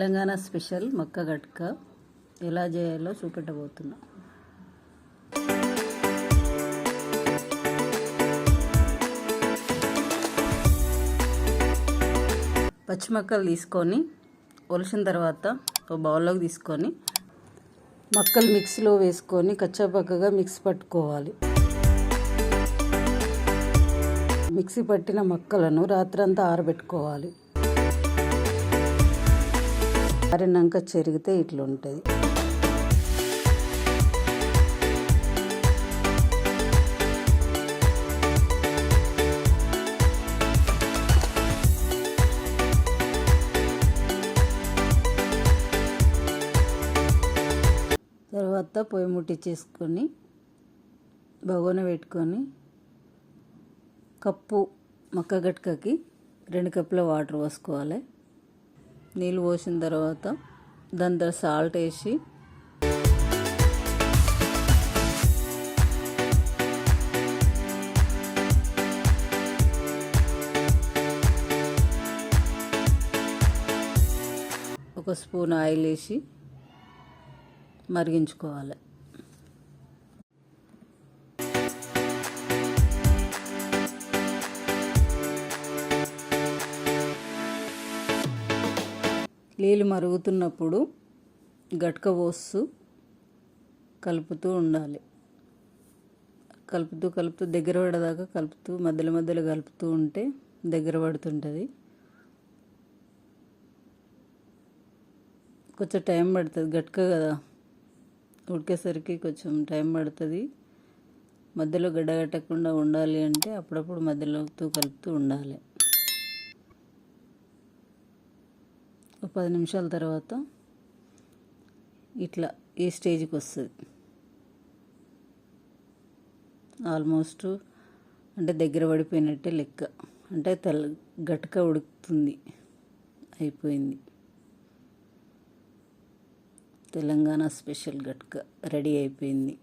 Telangana special మక్క గట్క ఎలా చేయాలో చూపెట్టబోతున్నా. పచ్చిమక్కలు తీసుకొని ఒలిసిన తర్వాత ఒక బౌల్లోకి తీసుకొని మక్కలు మిక్సీలో వేసుకొని కచ్చాపక్కగా మిక్సీ పట్టుకోవాలి. మిక్సీ పట్టిన మక్కలను రాత్రంతా ఆరబెట్టుకోవాలి. ఆరినాక చెరిగితే ఇట్లా ఉంటుంది. తర్వాత పొయ్యి ముట్టించేసుకొని బగోన పెట్టుకొని కప్పు మక్క గట్కకి 2 కప్పుల వాటర్ పోసుకోవాలి. నీళ్ళు పోసిన తర్వాత దాని తర్వాత సాల్ట్ వేసి ఒక స్పూన్ ఆయిల్ వేసి మరిగించుకోవాలి. నీళ్ళు మరుగుతున్నప్పుడు గట్క పోస్తూ కలుపుతూ ఉండాలి. కలుపుతూ దగ్గర పడేదాకా కలుపుతూ మధ్యలో కలుపుతూ ఉంటే దగ్గర పడుతుంటుంది. కొంచెం టైం పడుతుంది, గట్క కదా ఉడికేసరికి కొంచెం టైం పడుతుంది. మధ్యలో గడ్డగట్టకుండా ఉండాలి అంటే అప్పుడప్పుడు మధ్యలో కలుపుతూ ఉండాలి. ఒక 10 నిమిషాల తర్వాత ఇట్లా ఈ స్టేజ్కి వస్తుంది. ఆల్మోస్ట్ అంటే దగ్గర పడిపోయినట్టే లెక్క, అంటే గట్క ఉడుకుతుంది, అయిపోయింది. తెలంగాణ స్పెషల్ గట్క రెడీ అయిపోయింది.